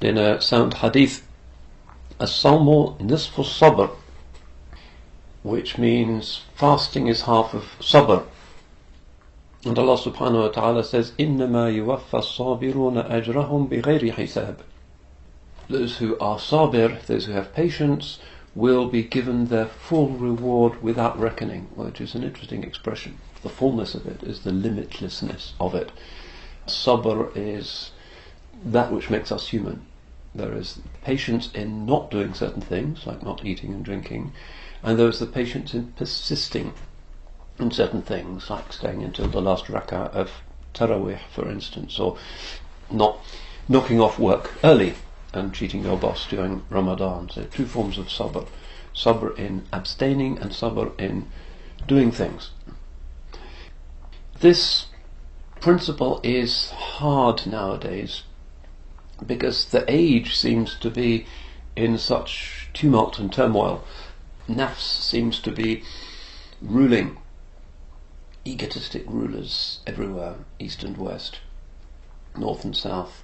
in a sound hadith, as-sawmu nisfu sabr, which means fasting is half of sabr. And Allah subhanahu wa ta'ala says, إِنَّمَا يُوَفَّى الصَّابِرُونَ أَجْرَهُمْ بِغَيْرِ حِسَابٍ. Those who are sabir, those who have patience, will be given their full reward without reckoning, which is an interesting expression. The fullness of it is the limitlessness of it. Sabr is that which makes us human. There is patience in not doing certain things, like not eating and drinking, and there is the patience in persisting in certain things, like staying until the last rak'ah of Tarawih, for instance, or not knocking off work early and cheating your boss during Ramadan. So two forms of sabr. Sabr in abstaining and sabr in doing things. This principle is hard nowadays because the age seems to be in such tumult and turmoil. Nafs seems to be ruling. Egotistic rulers everywhere, east and west, north and south.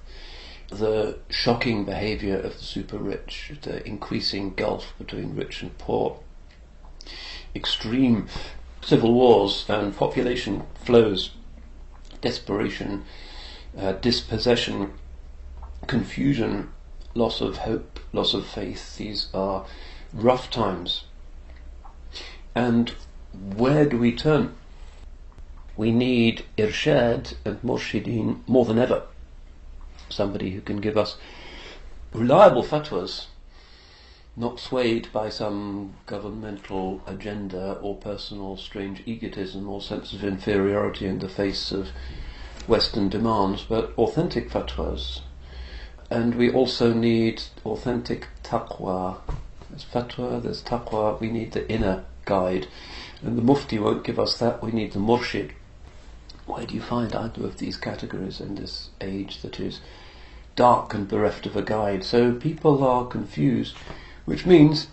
The shocking behaviour of the super rich, the increasing gulf between rich and poor, extreme civil wars and population flows, desperation, dispossession, confusion, loss of hope, loss of faith. These are rough times. And where do we turn? We need irshad and murshideen more than ever. Somebody who can give us reliable fatwas, not swayed by some governmental agenda or personal strange egotism or sense of inferiority in the face of Western demands, but authentic fatwas. And we also need authentic taqwa. There's fatwa, there's taqwa, we need the inner guide. And the mufti won't give us that, we need the murshid. Where do you find either of these categories in this age that is dark and bereft of a guide? So people are confused, which means,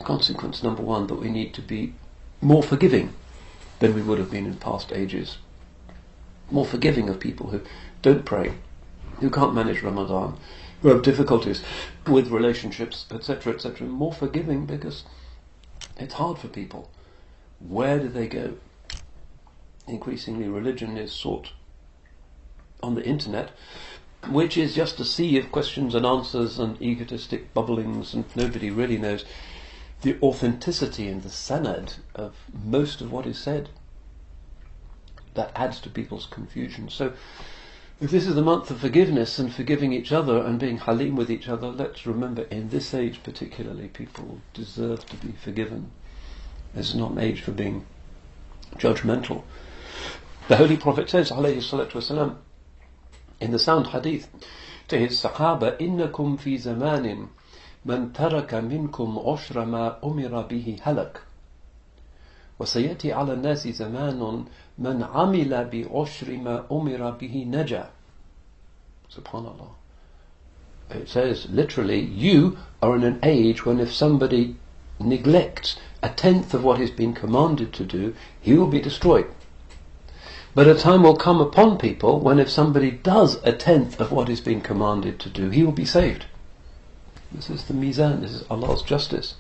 consequence number one, that we need to be more forgiving than we would have been in past ages. More forgiving of people who don't pray, who can't manage Ramadan, who have difficulties with relationships, etc., etc. More forgiving because it's hard for people. Where do they go? Increasingly religion is sought on the internet, which is just a sea of questions and answers and egotistic bubblings, and nobody really knows the authenticity and the sanad of most of what is said. That adds to people's confusion. So if this is the month of forgiveness and forgiving each other and being halim with each other, let's remember in this age particularly people deserve to be forgiven. This is not an age for being judgmental. The Holy Prophet says, alayhi salatu wasalam, in the sound hadith to his Sahaba, إِنَّكُمْ فِي زَمَانٍ مَنْ تَرَكَ مِنْكُمْ عُشْرَ مَا أُمِرَ بِهِ هَلَكَ وَسَيَأْتِي عَلَى النَّاسِ زَمَانٌ مَنْ عَمِلَ بِعُشْرِ مَا أُمِرَ بِهِ نَجَى. Subhanallah. It says, literally, you are in an age when if somebody neglects a tenth of what he's been commanded to do, he will be destroyed. But a time will come upon people when if somebody does a tenth of what he's been commanded to do, he will be saved. This is the mizan, this is Allah's justice.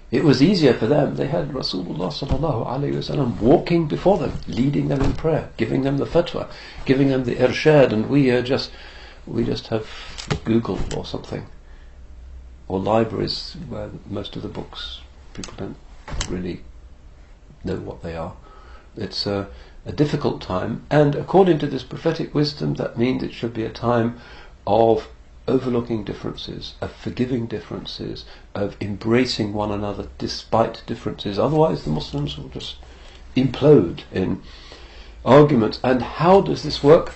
It was easier for them. They had Rasulullah sallallahu alayhi wasallam walking before them, leading them in prayer, giving them the fatwa, giving them the irshad, and we just have Google or something, or libraries where most of the books people don't really know what they are. It's a difficult time, and according to this prophetic wisdom, that means it should be a time of overlooking differences, of forgiving differences, of embracing one another despite differences. Otherwise the Muslims will just implode in arguments. And how does this work?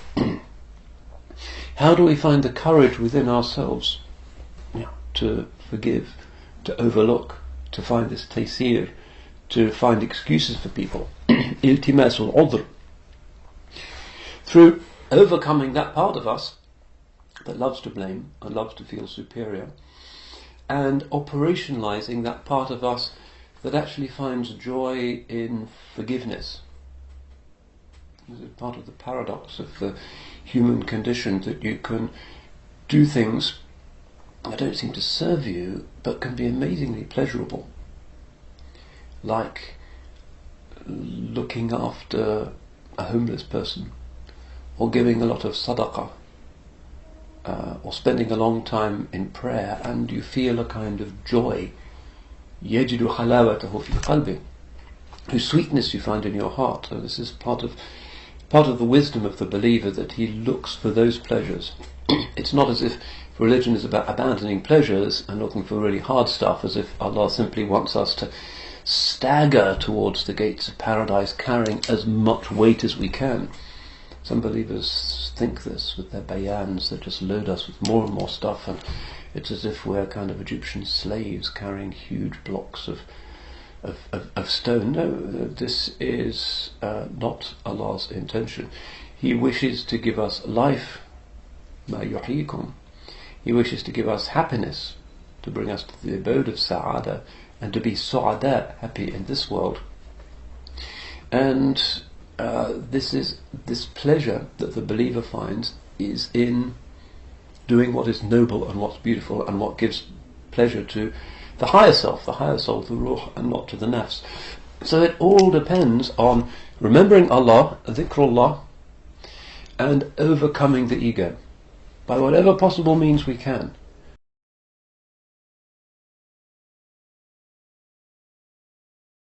How do we find the courage within ourselves to forgive, to overlook, to find this taysir, to find excuses for people? Iltimasul udhr. Through overcoming that part of us that loves to blame and loves to feel superior, and operationalizing that part of us that actually finds joy in forgiveness. This is part of the paradox of the human condition, that you can do things don't seem to serve you, but can be amazingly pleasurable. Like looking after a homeless person, or giving a lot of sadaqah, or spending a long time in prayer, and you feel a kind of joy, يَجِدُ حَلَاوَتَهُ فِي قَلْبِهِ, whose sweetness you find in your heart. So this is part of the wisdom of the believer, that he looks for those pleasures. It's not as if religion is about abandoning pleasures and looking for really hard stuff, as if Allah simply wants us to stagger towards the gates of paradise carrying as much weight as we can. Some believers think this with their bayans. They just load us with more and more stuff, and it's as if we're kind of Egyptian slaves carrying huge blocks of stone. No, this is not Allah's intention. He wishes to give us life, ma yuhyikum. He wishes to give us happiness, to bring us to the abode of sa'ada, and to be su'ada, happy in this world. And this pleasure that the believer finds is in doing what is noble and what's beautiful and what gives pleasure to the higher self, the ruh, and not to the nafs. So it all depends on remembering Allah, dhikrullah, and overcoming the ego by whatever possible means we can.